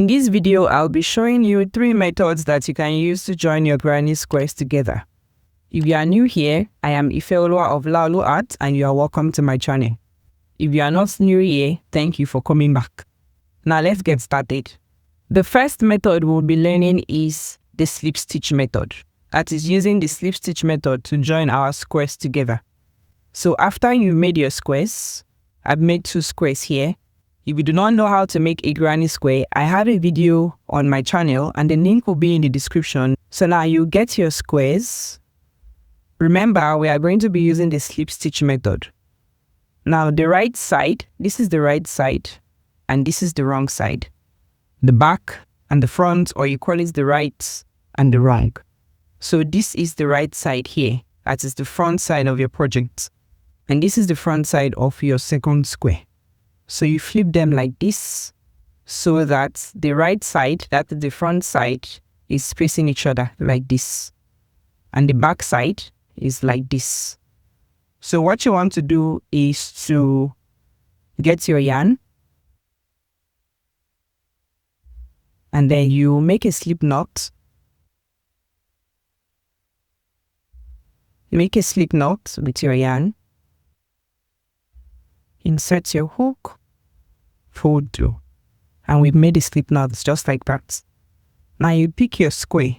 In this video, I'll be showing you 3 methods that you can use to join your granny squares together. If you are new here, I am Ifeoluwa of Laulu Art and you are welcome to my channel. If you are not new here, thank you for coming back. Now let's get started. The first method we'll be learning is the slip stitch method. That is using the slip stitch method to join our squares together. So after you've made your squares, I've made 2 squares here. If you do not know how to make a granny square, I have a video on my channel and the link will be in the description. So now you get your squares. Remember, we are going to be using the slip stitch method. Now the right side, this is the right side and this is the wrong side. The back and the front, or you call it the right and the wrong. So this is the right side here. That is the front side of your project. And this is the front side of your second square. So you flip them like this so that the right side, that is the front side, is facing each other like this. And the back side is like this. So what you want to do is to get your yarn and then you make a slip knot. Make a slip knot with your yarn. Insert your hook. Fold through, and we've made a slip knot just like that. Now you pick your square.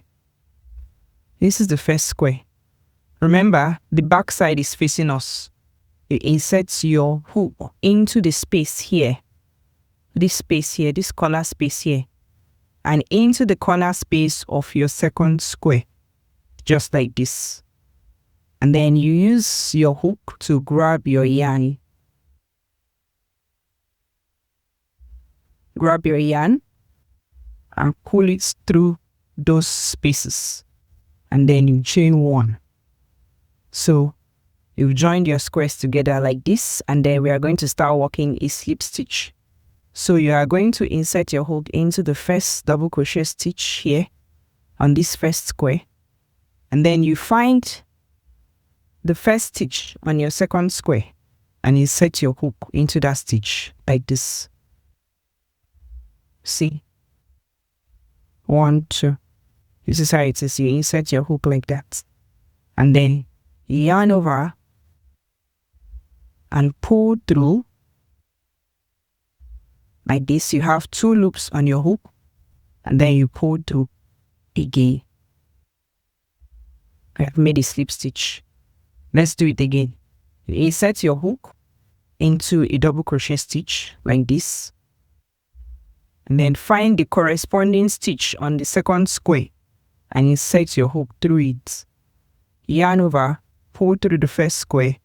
This is the first square. Remember, the back side is facing us. You insert your hook into the space here, this space here, this corner space here, and into the corner space of your second square, just like this. And then you use your hook to grab your yarn. Grab your yarn and pull it through those spaces, and then you chain 1. So you've joined your squares together like this, and then we are going to start working a slip stitch. So you are going to insert your hook into the first double crochet stitch here on this first square, and then you find the first stitch on your second square and insert your hook into that stitch like this. See, 1, 2. This is how it is. You insert your hook like that, and then yarn over and pull through like this. You have 2 loops on your hook, and then you pull through again. I have made a slip stitch. Let's do it again. You insert your hook into a double crochet stitch like this, and then find the corresponding stitch on the second square and insert your hook through it. Yarn over, pull through the first square,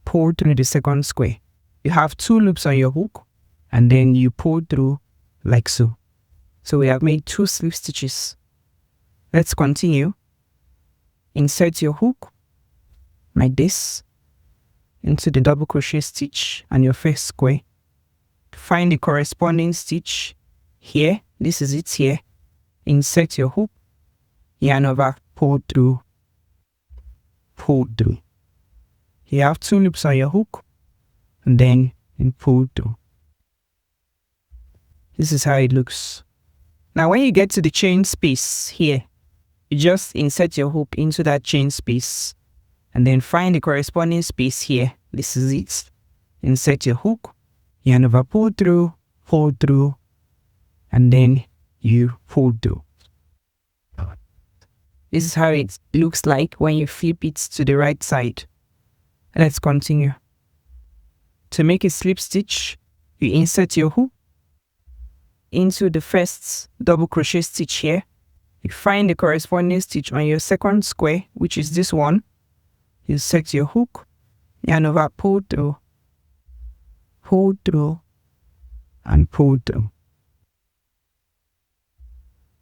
pull through the second square. You have 2 loops on your hook, and then you pull through like so. So we have made 2 slip stitches. Let's continue. Insert your hook like this into the double crochet stitch and your first square. Find the corresponding stitch here. This is it here. Insert your hook, yarn over, pull through, pull through. You have 2 loops on your hook, and then you pull through. This is how it looks. Now when you get to the chain space here, you just insert your hook into that chain space and then find the corresponding space here. This is it. Insert your hook, yarn over, pull through, and then you pull through. This is how it looks like when you flip it to the right side. Let's continue. To make a slip stitch, you insert your hook into the first double crochet stitch here. You find the corresponding stitch on your second square, which is this one. You set your hook, yarn over, pull through, and pull through.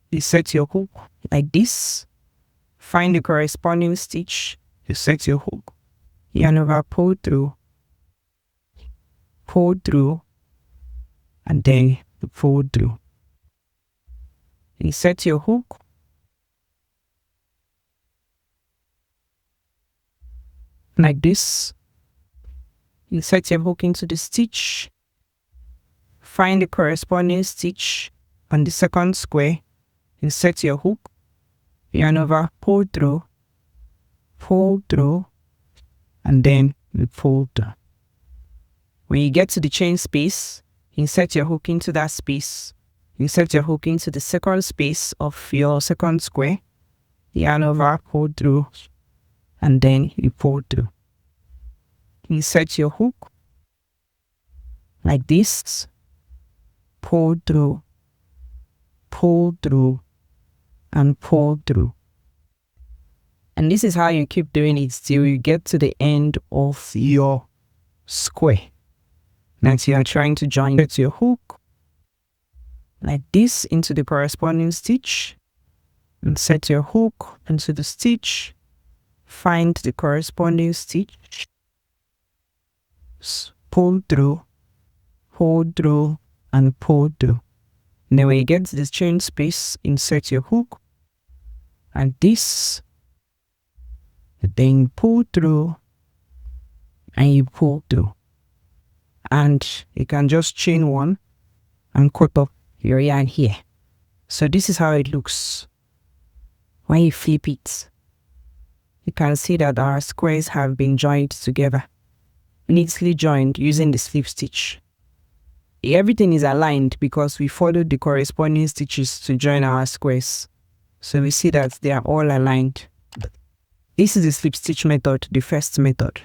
You set your hook like this. Find the corresponding stitch. You set your hook, yarn over, pull through, and then you pull through. You set your hook, like this. Insert your hook into the stitch. Find the corresponding stitch On the second square, insert your hook, yarn over, pull through, and then you pull through. When you get to the chain space, insert your hook into that space. Insert your hook into the second space of your second square, yarn over, pull through, and then you pull through. Insert your hook like this, pull through, and pull through. And this is how you keep doing it till you get to the end of your square that you are trying to join. Insert your hook like this into the corresponding stitch. Insert your hook into the stitch. Find the corresponding stitch. Pull through, and pull through. And then when you get to this chain space, insert your hook and this, then pull through, and you pull through. And you can just chain one and cut up your yarn here. So this is how it looks. When you flip it, you can see that our squares have been joined together, neatly joined using the slip stitch. Everything is aligned because we followed the corresponding stitches to join our squares. So we see that they are all aligned. This is the slip stitch method, the first method.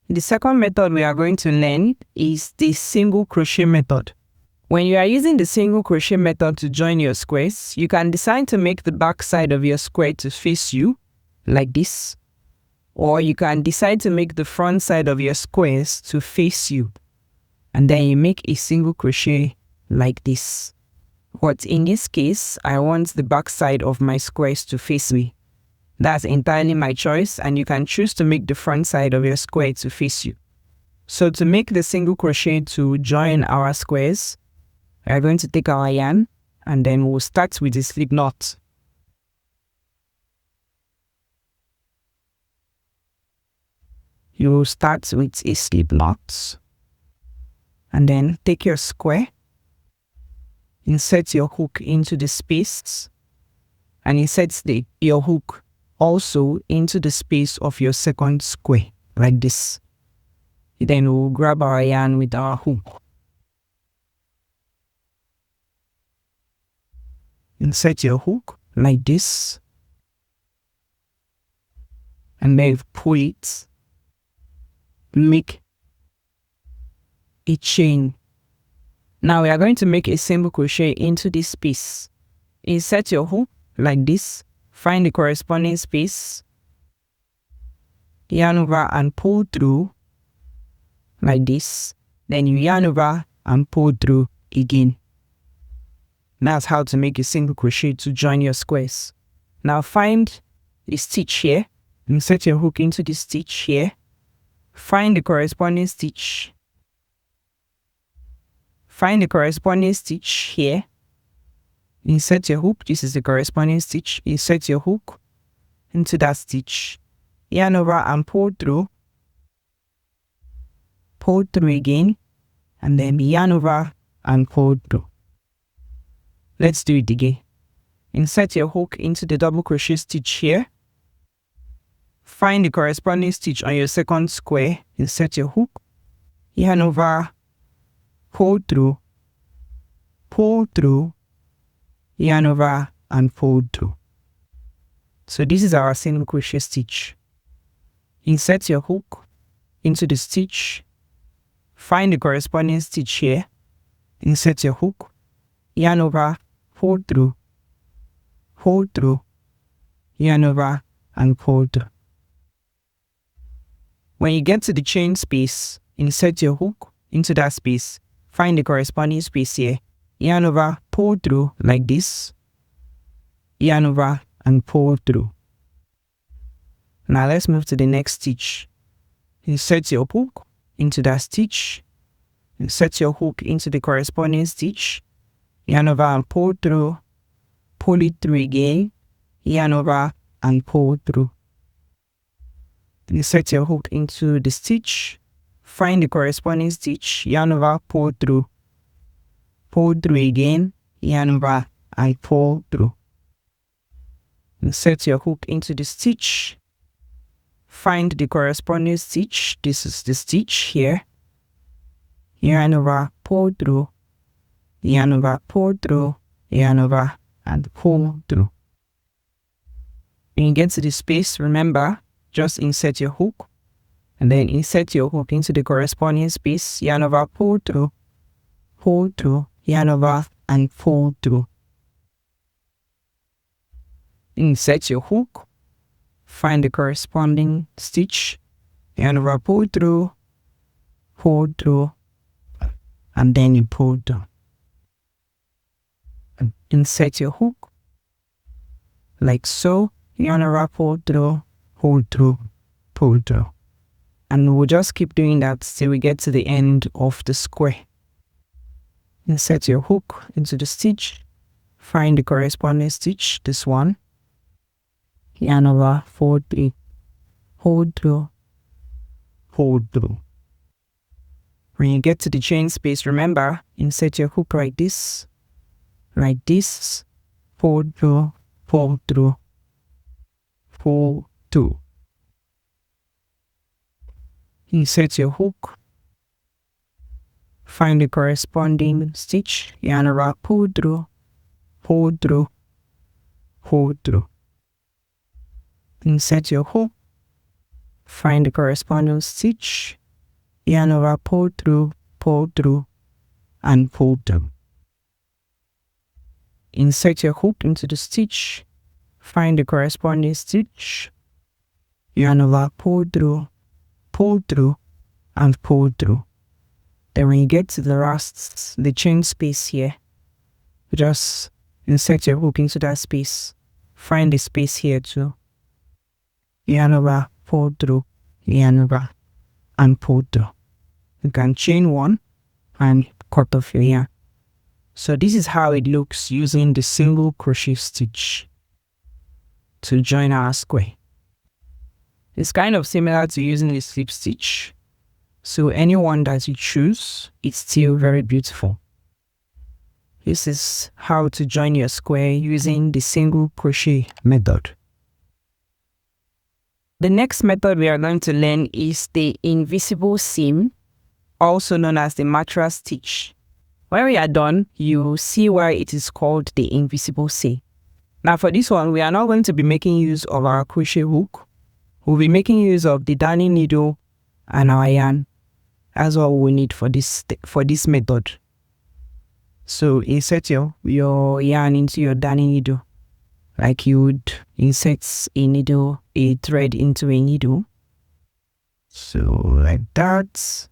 The second method we are going to learn is the single crochet method. When you are using the single crochet method to join your squares, you can decide to make the back side of your square to face you, like this. Or you can decide to make the front side of your squares to face you. And then you make a single crochet like this. But in this case, I want the back side of my squares to face me. That's entirely my choice, and you can choose to make the front side of your square to face you. So to make the single crochet to join our squares, we are going to take our yarn, and then we'll start with the slip knot. You will start with a slip knot, and then take your square, insert your hook into the space, and insert your hook also into the space of your second square, like this. Then we'll grab our yarn with our hook. Insert your hook like this, and then pull it. Make a chain. Now we are going to make a single crochet into this space. Insert your hook like this, find the corresponding space, yarn over and pull through like this, then you yarn over and pull through again. That's how to make a single crochet to join your squares. Now find the stitch here, insert your hook into the stitch here, find the corresponding stitch, find the corresponding stitch here, insert your hook, this is the corresponding stitch, insert your hook into that stitch, yarn over and pull through again, and then yarn over and pull through. Let's do it again. Insert your hook into the double crochet stitch here, find the corresponding stitch on your second square, insert your hook, yarn over, pull through, yarn over and pull through. So this is our single crochet stitch. Insert your hook into the stitch, find the corresponding stitch here, insert your hook, yarn over, pull through, yarn over and pull through. When you get to the chain space, insert your hook into that space, find the corresponding space here, yarn over, pull through like this, yarn over and pull through. Now let's move to the next stitch. Insert your hook into that stitch, insert your hook into the corresponding stitch, yarn over and pull it through again, yarn over and pull through. Insert your hook into the stitch, find the corresponding stitch, yarn over, pull through again, yarn over, and pull through. Insert your hook into the stitch. Find the corresponding stitch. This is the stitch here. Yarn over, pull through, yarn over, pull through, yarn over, and pull through. When you get to the space, remember, just insert your hook, and then insert your hook into the corresponding space, yarn over, pull through, yarn over, and pull through. Insert your hook, find the corresponding stitch, yarn over, pull through, and then you pull through. And insert your hook, like so, yarn over, pull through, pull through. And we'll just keep doing that till we get to the end of the square. Insert your hook into the stitch, find the corresponding stitch, this one, yarn over, pull through. When you get to the chain space, remember, insert your hook like this, pull through. Insert your hook, find the corresponding stitch, yarn over, pull through. Insert your hook, find the corresponding stitch, yarn over, pull through, and pull through. Insert your hook into the stitch, find the corresponding stitch, yarn over, pull through, and pull through. Then when you get to the last, the chain space here, just insert your hook into that space, find the space here too, yarn over, pull through, yarn over, and pull through. You can chain one and cut off your yarn. So this is how it looks using the single crochet stitch to join our square. It's kind of similar to using the slip stitch. So anyone that you choose, it's still very beautiful. This is how to join your square using the single crochet method. The next method we are going to learn is the invisible seam, also known as the mattress stitch. When we are done, you will see why it is called the invisible seam. Now for this one, we are not going to be making use of our crochet hook. We'll be making use of the darning needle and our yarn. That's all we need for this method. So insert your yarn into your darning needle, like you would insert a thread into a needle. So like that.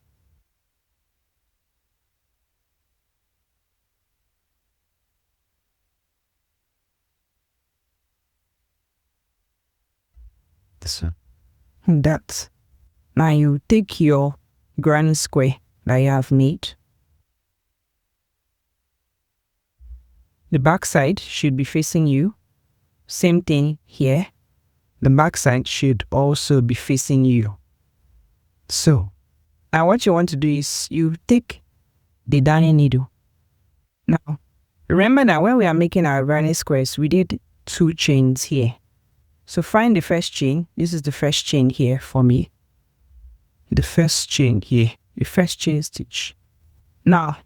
So that. Now you take your granny square that you have made. The back side should be facing you. Same thing here. The back side should also be facing you. So now what you want to do is you take the darning needle. Now remember that when we are making our granny squares, we did 2 chains here. So find the first chain. This is the first chain here for me. The first chain here, the first chain stitch. Now,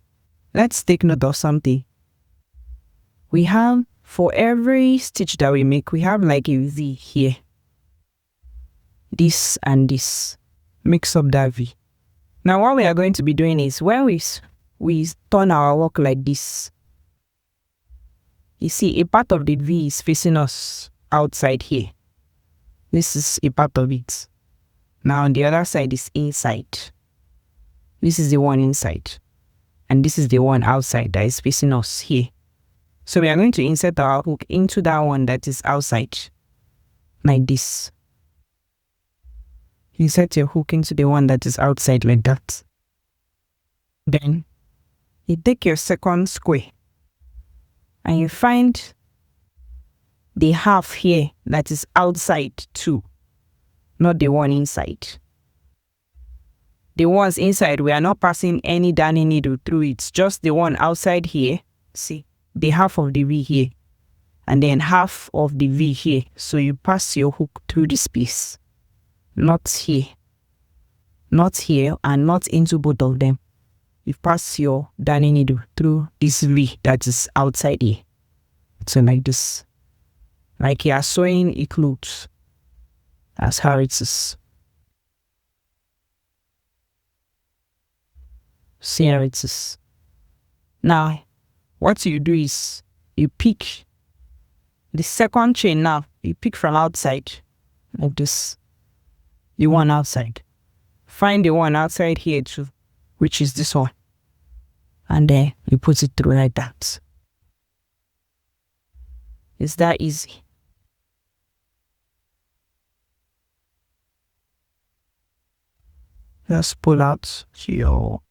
let's take note of something. We have, for every stitch that we make, we have like a V here. This and this. Mix up that V. Now, what we are going to be doing is when we turn our work like this, you see a part of the V is facing us outside here. This is a part of it. Now the other side is inside. This is the one inside. And this is the one outside that is facing us here. So we are going to insert our hook into that one that is outside. Like this. Insert your hook into the one that is outside like that. Then you take your second square and you find the half here that is outside too, not the one inside. The ones inside, we are not passing any darning needle through it, just the one outside here. See, the half of the V here, and then half of the V here. So you pass your hook through this piece, not here, and not into both of them. You pass your darning needle through this V that is outside here. So like this, like you are sewing a cloth. That's how it is. See how it is. Now, what you do is you pick the second chain. Now you pick from outside like this. The one outside. Find the one outside here too, which is this one, and then you put it through like that. It's that easy. Just pull out your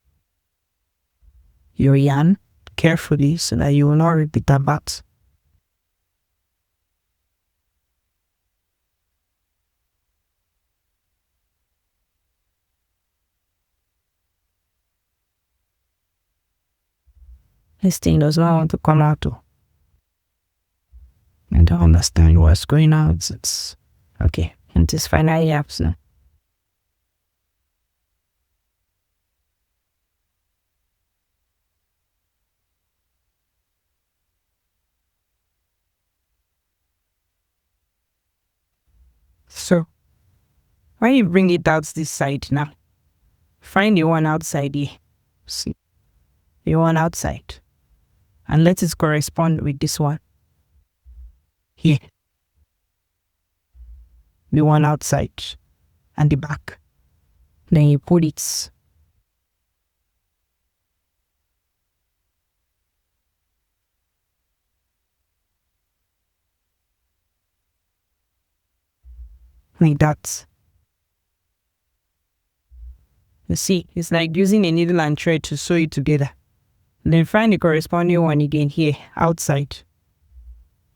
yarn carefully so that you will not repeat that back. This thing does not want to come out too. I don't understand what's going on. It's okay. And this finally happens now. So, when you bring it out this side now, find the one outside here. See, the one outside, and let it correspond with this one here. The one outside and the back. Then you put it like that. You see, it's like using a needle and thread to sew it together. Then find the corresponding one again here, outside.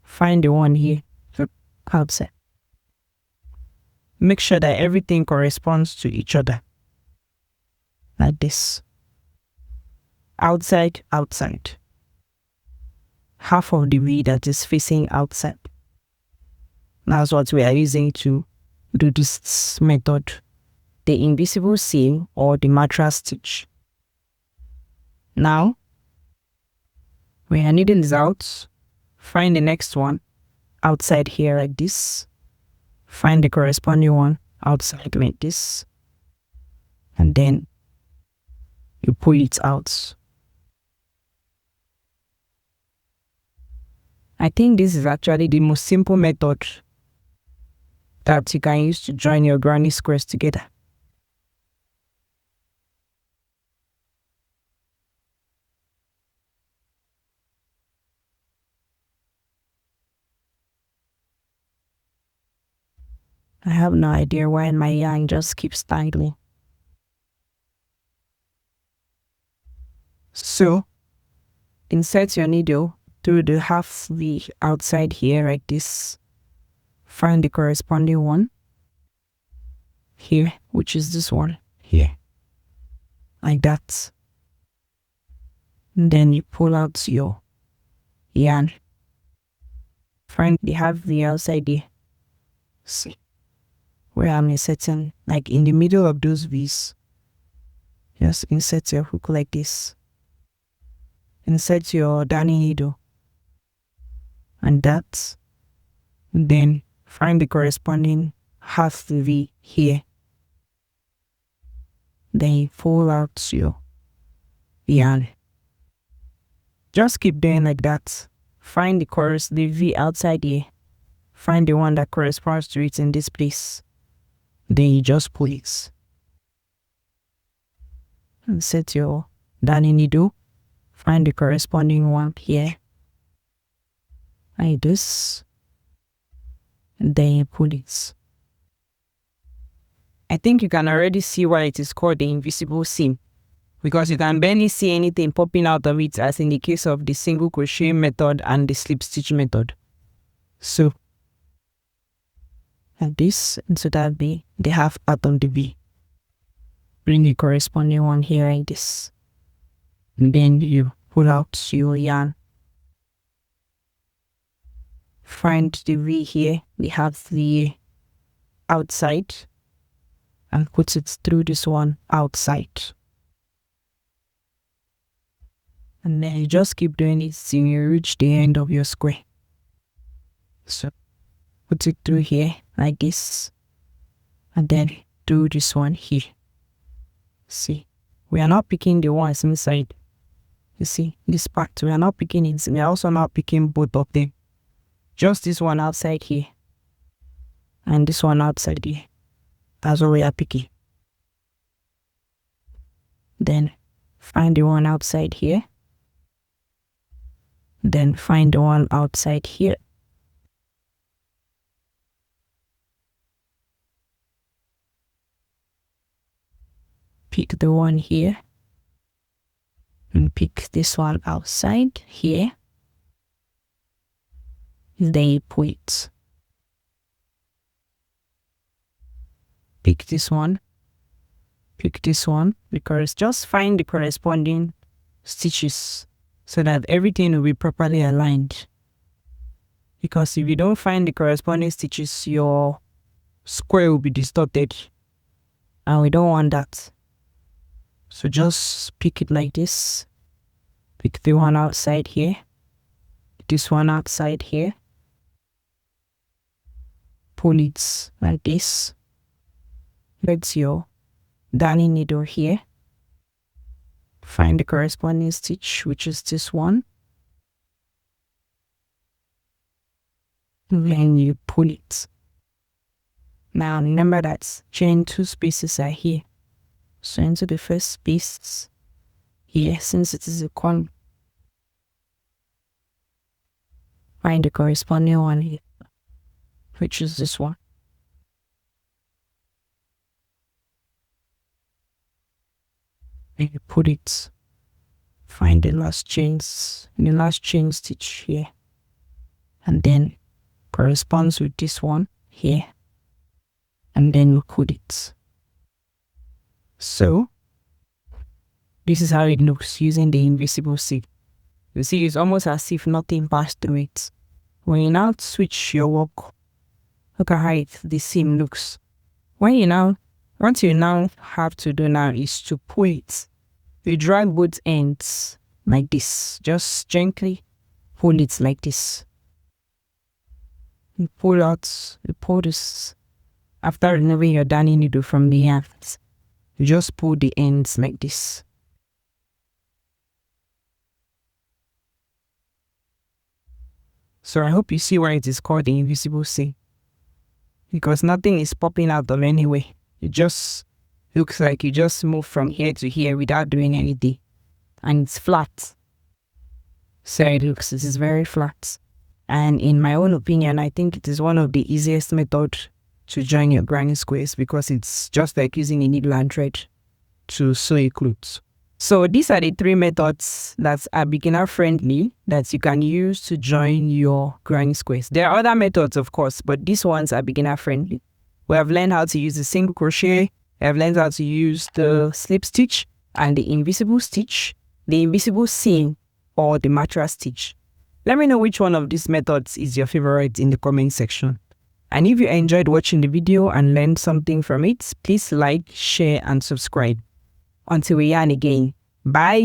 Find the one here, outside. Make sure that everything corresponds to each other. Like this. Outside, outside. Half of the V that is facing outside. That's what we are using to do this method. The invisible seam or the mattress stitch. Now, when your needle is out, find the next one outside here like this. Find the corresponding one outside like this. And then you pull it out. I think this is actually the most simple method that you can use to join your granny squares together. I have no idea why my yarn just keeps tangling. So, insert your needle through the half V outside here like this. Find the corresponding one here, which is this one here, like that. And then you pull out your yarn. Find the half V outside here. See where I'm inserting, like in the middle of those V's. Just insert your hook like this. Insert your darning needle and that. Then find the corresponding half V here. Then you pull out your yarn. Just keep doing like that. Find the V outside here. Find the one that corresponds to it in this place. Then you just pull it. Insert your darning needle. Find the corresponding one here. Like this. And then you pull it. I think you can already see why it is called the invisible seam, because you can barely see anything popping out of it, as in the case of the single crochet method and the slip stitch method. So, like this, and so that be the half part of the V. Bring the corresponding one here like this. And then you pull out your yarn. find the V here. We have the outside and put it through this one outside. And then you just keep doing it till you reach the end of your square. So put it through here like this, and then do this one here. See, we are not picking the ones inside. You see, this part, we are not picking it. We are also not picking both of them. Just this one outside here. And this one outside here. That's what we are picking. Then find the one outside here. Then find the one outside here. Pick the one here. And pick this one outside here. Then you put it. Pick this one. Pick this one, because just find the corresponding stitches so that everything will be properly aligned. Because if you don't find the corresponding stitches, your square will be distorted, and we don't want that. So just pick it like this. Pick the one outside here. This one outside here. Pull it like this. Get your darning needle here. Find the corresponding stitch, which is this one. Then you pull it. Now remember that chain 2 spaces are here. So into the first space here, since it is a column, find the corresponding one here, which is this one. And you put it, find the last chain stitch here, and then corresponds with this one here, and then you put it. So this is how it looks using the invisible seam. You see, it's almost as if nothing passed through it. When you now switch your work, look at how the seam looks. What you now have to do now is to pull it. You drag both ends like this. Just gently pull it like this. You pull this after removing your darning needle from the ends. You just pull the ends like this. So I hope you see why it is called the invisible seam. Because nothing is popping out of anywhere. It just looks like you just move from here to here without doing anything. And it's flat. So it looks, this is very flat. And in my own opinion, I think it is one of the easiest methods to join your granny squares, because it's just like using a needle and thread to sew a clothes. So these are the 3 methods that are beginner friendly that you can use to join your granny squares. There are other methods, of course, but these ones are beginner friendly. We have learned how to use the single crochet. We have learned how to use the slip stitch and the invisible stitch, the invisible seam, or the mattress stitch. Let me know which one of these methods is your favorite in the comment section. And if you enjoyed watching the video and learned something from it, please like, share, and subscribe. Until we yarn again, bye!